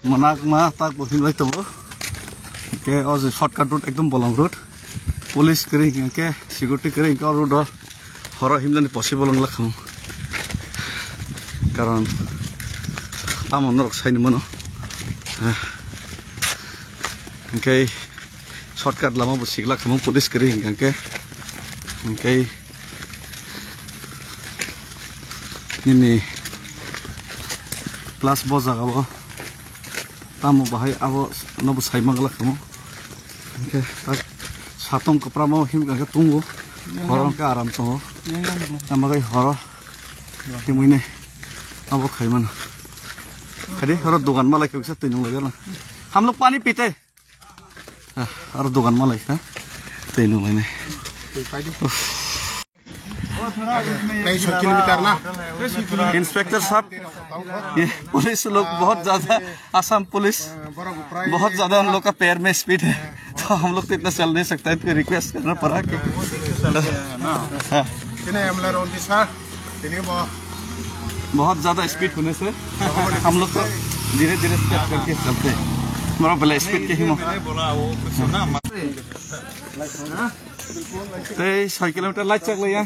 manak ma tak bohim lai tomo ke oz shortcut route ekdom bolong road police kering ke security kering ke road horo himlani possible ngla kham karon amon rok saini mono ke shortcut lama bo sigla kham police kering ke ini plus boza gabo tamu bahai abo nobo sai mangla khamo ke tak satong kapra mo him ka tungu horong ka aram to tamagai horo timuine abo khaiman khade horo dukan malai ke sa tinung lagala हम लोग पानी पीते और दुकान में like तीनों महीने 100 kilometre ना इंस्पेक्टर साहब ये पुलिस लोग बहुत ज्यादा आसाम पुलिस बहुत ज्यादा हम लोग का पैर में स्पीड है तो हम लोग तो इतना चल नहीं सकता है तो रिक्वेस्ट करना पड़ा कि बहुत ज्यादा स्पीड होने से हम लोग को धीरे धीरे स्टेप करके चलते हैं हमारा पहले स्पीड के ही 6 किलोमीटर लाइट चल रही है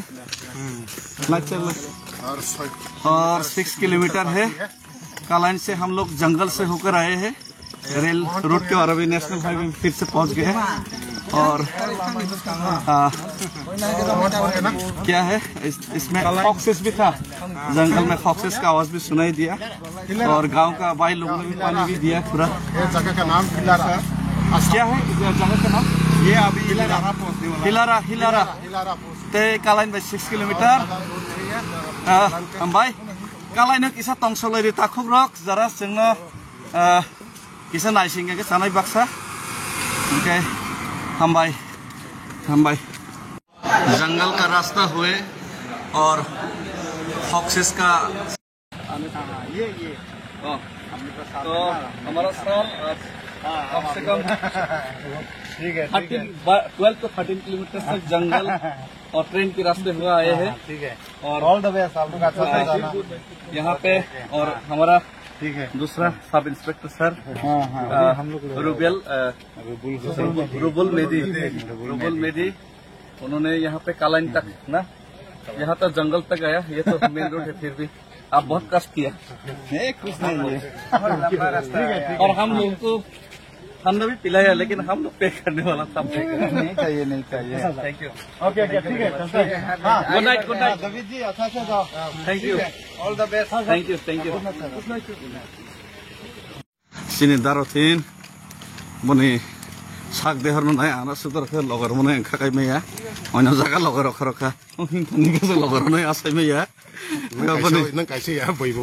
और 6 किलोमीटर है कालाइन से हम लोग जंगल से होकर आए हैं रेल रूट के अरबी नेशनल हाईवे फिर से पहुंच गए हैं और क्या है इसमें फॉक्सेस भी था जंगल में फॉक्सेस का आवाज भी सुनाई दिया और गांव का भाई लोगों ने भी पानी भी दिया पूरा जगह का नाम हिलारा क्या है जगह का नाम ये अभी हिलारा ते कालाइन बाय 6 किलोमीटर हम भाई कालाइन किसा तंगसलै ताखुक रक जरा जोंनो किसा नायसिंगे के सानाय बाक्सा ओके हम भाई जंगल का रास्ता हुए और फॉक्सेस का ये तो हमारा सर कम से कम ठीक है 12 to 13 किलोमीटर तक जंगल और ट्रेन के रास्ते हुआ आए हैं ठीक है और ऑल द बेस्ट आप लोग अच्छा से जाना यहाँ पे और हमारा ठीक है दूसरा सब इंस्पेक्टर सर हम लोग रुबुल मेदी उन्होंने यहाँ पे कालाइन तक ना यहाँ तक जंगल तक आया ये तो मेन रोड है फिर भी आप बहुत कष्ट किया कुछ नहीं और हम लोग को हमने भी पिलाया लेकिन हम लोग पे करने वाला था नहीं चाहिए थैंक यू ओके ठीक है गुड नाइट दवीद जी अच्छा से जाओ thank you all the best thank you सिने दारोथिन मने साग देहर नाय आना सुदर के लगर मने खाकाय मैया अन्य जगह लगर रखा हिंथनि के लगर नाय आसाय मैया बने नों कायसे या बयबो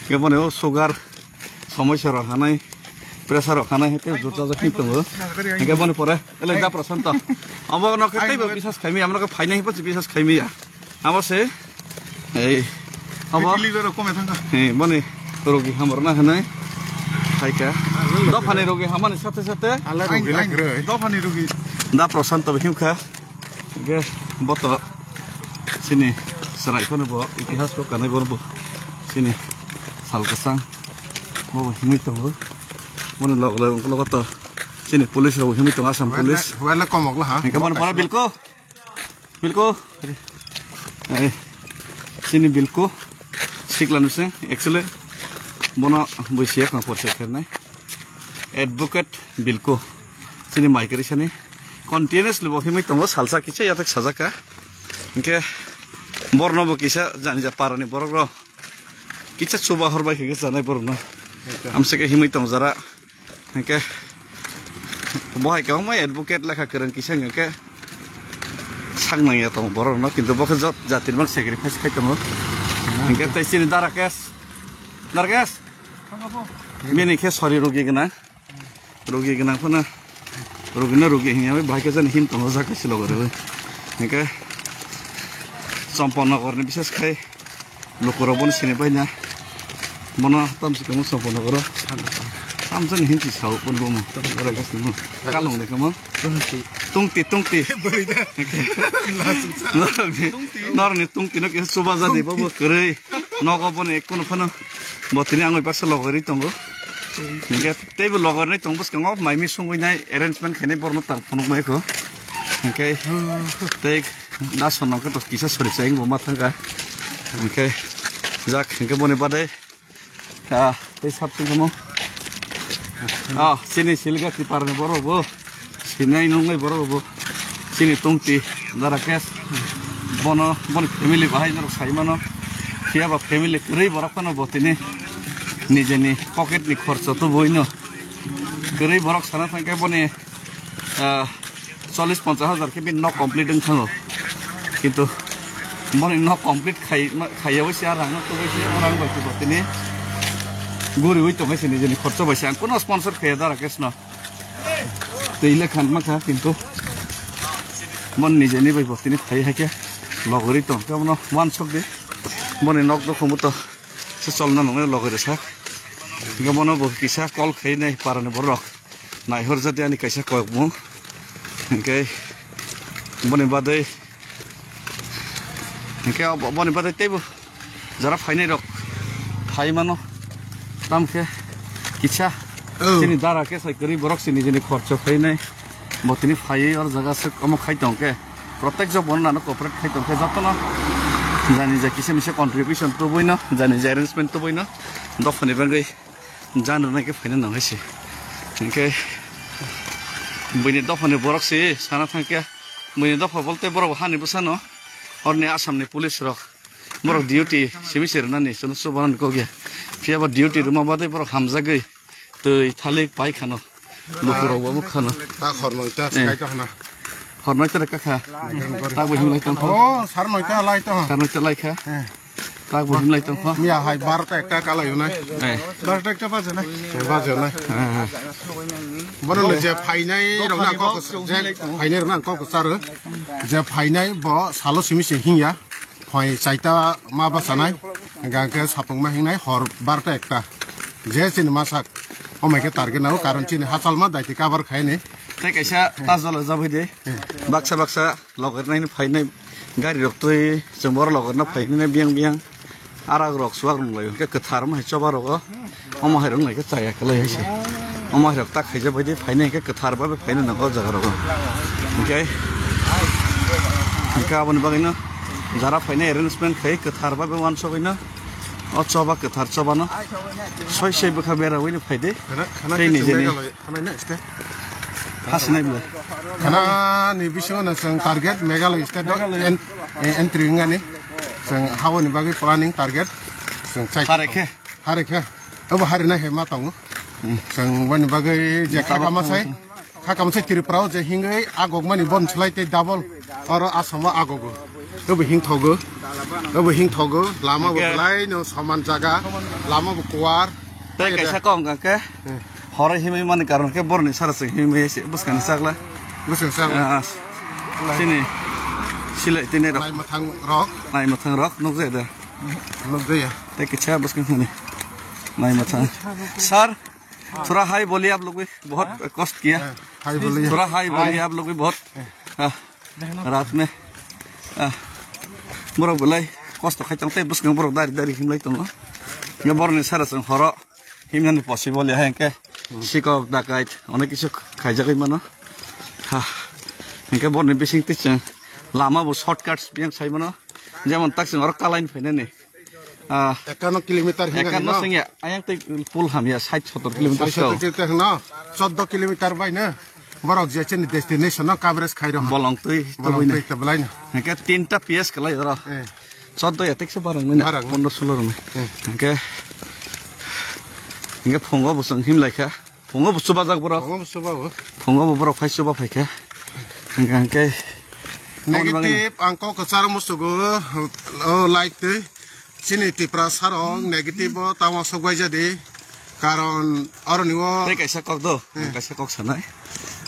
के बने सुगार समस्या रहानाय प्रेसार रखानाय हेते जुटा जखि तंगो के बने परे एले दा प्रशांत अब न कतै विश्वास खाइमी हमरो फाइनाय पछि विश्वास खाइमिया हमसे ए अब लिगर कमे थांगा ए बने रोगी हमर ना हनाय खाइका दफानि रोगी हमन साथे साथे आला रोगी लाग्रो दफानि रोगी दा प्रशांत हिमखा के बत सिनि सरायखौनो बो इतिहास को कानाय बरबो सिनि सालकसां बो हिमै तंगो मन लगत सिनि पुलिस रो हिमै तंग आसाम पुलिस वाला कमगला हा के मन परा बिल्को ए सिनि बिल्को सिक्लानुसे एक्चुअली बना बैसिया का परसे करनाय एडवोकेट बिल्को सिनि माइकरि सनि कन्टिन्युअसलि बो हिमै तंगो सालसा किसे यातक साजाका के बर्नबो किसा जानि जा पारानि बरक र किसा सुबा हरबाय के जानाय बरनो हमसे के हिमै तंग जरा के बहाय के मै एडवोकेट लेखा करन किसा के सांनाया तंग बरनो किन्तु बख जातिन मान सैक्रिफाइस खाय तंगो के तैसिनि दाराकेस मेनि के सरि रोगी गना फना रोगी हिया भाई के जन हिम तंग जाके सिलो गरे के सम्पन्न गर्ने विशेष खाइ लोकरो बन सिने पाइना मन तमसे कम सम्पन्न गर सामजन हिन्ती छाउ पनि बम तर गस्नु कालङ देख म तुङती नरने तुङती न के सुबाजा देबो करे नग पनि एक कुन fun बतिनि आङै pass लगरि तंगो hingke teibo logar nei tong boskango maimi sungui nai arrangement khainai borno tar phonok mai ko hingke tei na sonong ke to kisa sori chaing bo mathanga hingke jak hingke boni bade tei sapsing komo sini silga ti parne boro bo sinai nungai boro bo sini tongti dara kes bono family bahai nor saimano kia ba family rei borok kono botini নিজেনি pocket নি খরচ তো বইনো গরই বরক সানা থাকা বনে 40-50 হাজার কে ন complete থাকো কিন্তু মনে ন কমপ্লিট খাইয়া বসে আর রাং তো বসে রাং বাইতে বতিনি গরি হই তো বসে নিজেনি খরচ বসে আন কোনো স্পন্সর খেয়ে দা রাকেশ না তো ইলে খান মাখা কিন্তু মন নিজেনি বাই বতিনি খাই হাকে লগরি তো কেমন ওয়ান শক দে বনে নক দ খমুতো সে চলনা নঙে লগরে সাক গমনো বহু কিসা কল খাই নাই পারানে বরক নাইহর যাতে আনি কাইসা কয়েক মু হংকে বনে বাদে হংকে বনে বাদে তেইব যারা ফাইনাই রক ফাই মানো তামকে কিসা তিনি দাঁড়াকে সাইকরি বরক সিনি যিনি খরচ খাই নাই বতিনি ফাই আর জায়গা সে কম খাইতংকে প্রত্যেক জন বন নানো কপারেট খাইতংকে যতন জানি যে কিসে মিসে কন্ট্রিবিউশন তো বই না জানি যে অ্যারেঞ্জমেন্ট তো বই না দফানি বাঙ্গাই জানো নাকি ফাইনা না হয়েছে ওকে বইনি দফানি বরকছে সানা থাকি বইনি দফা বলতে বরক হানি বসানো অরনে আসামনি পুলিশ রক বরক ডিউটি সেমিসের না নি শুনছো বানান কগে ফিয়াবা ডিউটি রুমা বাদে বরক হামজা গই তৈ থালিক পাই খানো লুকুরাও বাবু খানো তা খরমইতা খাইতা না হরনাইতে কাকা তা বহিম লাইতাম সার নয়টা লাইতা সারনাইতে লাইখা তা বহিম লাইতাম মিয়া হাই 12টা একটা কালাইও নাই 12টা একটা বাজে নাই বাজে নাই বরলে যে ফাইনাই রংনা ক যে ফাইনাই রংনা ক সার যে ফাইনাই ব সালো সিমিসে হিয়া হয় চাইতা মা বাসানাই গাকে সাপংমা হিংনাই হর 12টা একটা যে সিনেমা সাক অমাইকে টার্গেট নাও কারণ চিনি হাসালমা দাইতে কাবার খাইনে তাই কাইসা তাজল যাবই দে বাক্সা বাক্সা লগরনাই ফাইনাই গাড়ি রক্তই জমর লগরনা ফাইनाय बियां बियां आरा रक सुवाग रंलाय के कथार मा चबा रग अमा हाय रंलाय के चाया कलै हैसे अमा हाय ता खाइजा बायदि फाइनाय के कथार बा फाइनाय नगो जगा रग ओके गाबोन बागैनो जारा फाइनाय अरेन्जमेन्ट खाय कथार बा वान सगैनो अ चबा कथार चबानो सय सय बखा बेरा वइनो फाइदे खाना निजेनि हासिनाय बिला खाना नि बिसोना जों target Meghalaya state entry ngani जों हावनि बागै प्लानिं टार्गेट जों हारेखे अब हारिना हे मा दङ जों वनि बागै जे खाकामसाय त्रिपुराव जे हिङै आगक मानि बन छलाइते डाबल आरो आसामा आगगो अब हिंथगो लामा बलाय नो समान जागा लामा बकुवार तै कैसा कम के हरे हिमै माने कारण के बरनि सारसे हिमै एसे बुसकान सागला सिनि सिलाय तिने रक नाय मथां रक नक जायदा नक जाया तै किछा बुसकान हने नाय मथां सर थोड़ा हाई बोलिए आप लोग भी बहुत कष्ट किया थोड़ा हाई बोलिए आप लोग भी बहुत रात में बरक बोलाय कष्ट खाइतों तै बुसकान बरक दारि हिमलाय दङ ये बरनि सारसे हर हिमनानि पसिबल है के सिकप दाकाइत अनेक किछु खाइजागै मानो इनके बरनि बिसिं तिचों लामा बो शॉर्टकाट्स बियां साइमानो जेमन ताकसिं और कालाइन फैनानै 51 किलोमीटर हिंगा न संगे आयां तै पुल हामिया 60-70 किलोमीटर सौ 14 किलोमीटर बाइनो बरक जेचेनि डेस्टिनेशन न कवरेज खाइरो बलंग तै तबलाइन इनके 3टा पीएस कलाई र 14 यातेकसे बारंग मैन 15-16 रमे इनके फंगो बुसं हिमलायखा फंगो बुसुबा जाग बरक फंगो बरक फाइसुबा फाइखा इनके नेगेटिव आंको कचार मुसुगो लाइक ते सिनि तिप्रा सारं नेगेटिव तावा सगवाय जादे कारण अरनिव तै कैसा कक दो कैसा कक सनाय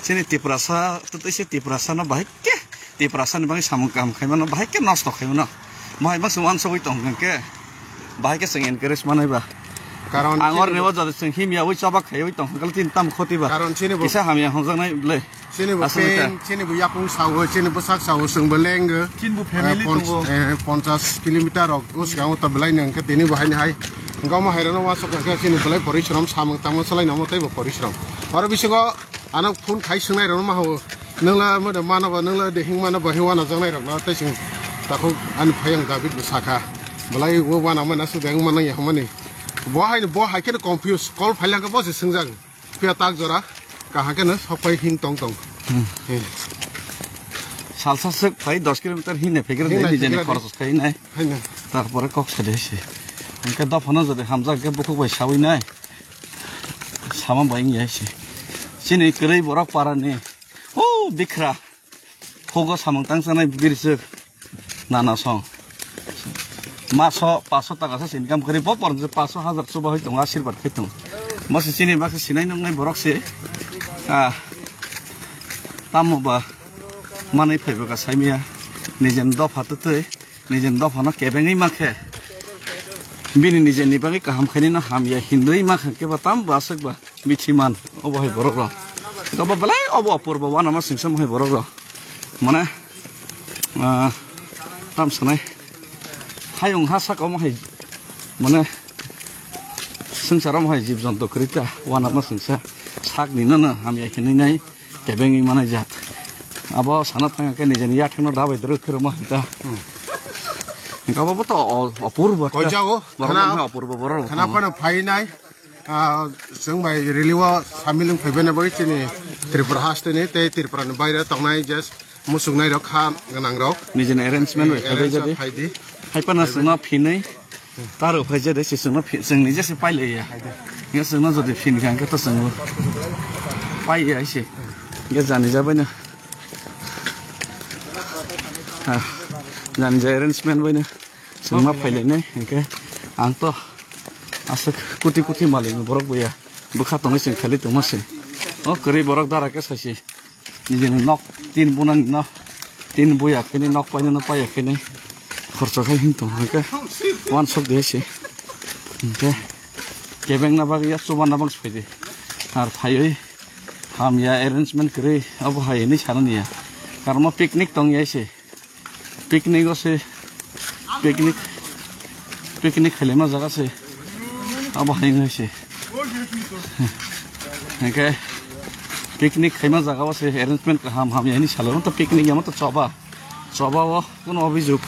सिनि तिप्रा सा तो तैसे तिप्रा सा न बाइके तिप्रा सा नि बागै सामु काम खाइमान बाइके नष्ट खाइमान माय बस वान सबै तंगके बाइके सं एनकरेज मानैबा कारण आंगर नेव जादे सं हिमिया वइ चबा खाइ तंग कल तिन ताम खतिबा कारण सिनि किसा हामिया हंजानाय ले सिनि बु यापुं सावो सिनि बु साक सावो संबो लेंगो सिनि बु फेमिलि दंगो 50 किलोमीटर उसगाव तबलाय नंके तिनि बहायनि हाय गाव हायरानो वासक गासिनो बलाय परिश्रम सामं तामं सलायनो मथायबो परिश्रम आरो बिसोरखौ आना फुन खाय सोंनाय रनो माहो नोंला मोदो मानबा नोंला देहिं मानबा हेवाना जोंनाय रनो तैसिं ताखौ आन फायं दाबिद साखा बलाय वो वाना मना सुदें मानय हमने बहाय के कन्फ्यूज कल फाइलांखौ बसे सोंजां पिया ताक जरा काहाकेनो सफाय हिं टं टं सालसासो फाय 10 किलोमीटर हिने फेगर दे जेने खरस खाय नाय तारपरे कक सदेसे इनका दफाना जदे हामजा के बुखु बाय सावै नाय सामा बायं यासे सिनि करै बरक पारानि ओ बिखरा होगो सामंग तांसानाय बिरसो नाना सं मासो 500 टाका से इनकाम करि ब पर 500 1000 सुबा होय दं आशीर्वाद खै दं मसे सिनि बाखै सिनाय नंनाय बरक से तामबा माने फैबा साइमिया निजेन दफातै निजेन दफाना केबेङै माखे बिनि निजेन निबागै काहाम खायनो हामिया हिन्दुइ माखे के बताम बासकबा मिथिमान अबहाय बरक गबा बलाय अब अपूर्व वाना मा सिंसम है बरक माने ताम सनाय हायं हा साकाव माहाय माने संसाराव माहाय जीव जन्तु करिता वाना मा सिंसा साक निनो न हामिया हिनैनाय केबेङै माने जात अब साना थाङाके निजेनि याथेनो दाबाय दरखर मा ता गाबाबो त अपूर्व गजागो खाना अपूर्व बरक खाना पण फाइनाय जों बाय रिलिवा सामिलुं फैबेना बै तिनि त्रिपुरा हास्टेनि ते त्रिपुरानि बायरा तंनाय जस मुसुगनाय र खा गनां र निजेन अरेन्जमेन्ट होय जदि हाइपाना सुना फिनै तारो फैजे दे सिसुना जोंनि जेसे पाइलैया या जोंना जदि फिन गांके त जों पाइया इसे या जानि जाबायना जानि जा अरेन्जमेन्ट बायना जों मा फैलायनाय इनके आं त आसे कुटी कुटी मालिक बरक बया बुखा तंगे जों खालि तमासे ओ करै बरक दारा के साइसे निजेन नक तीन बुनां न तीन बुया केनि नक पाइनो न पाया केनि खर्च खाय हिं तंग के वान सक देसे इनके केबें ना बागिया सुबा ना बांस फैदे आर फायै हामिया अरेन्जमेन्ट करै अब हायनि साननिया कारण पिकनिक तंग याइसे पिकनिक से पिकनिक खेले मा जगह से अब हायनो से इनके पिकनिक खेमा जगह से अरेन्जमेन्ट हम यानी सालो त पिकनिक या मत चबा वो कोनो अभियोग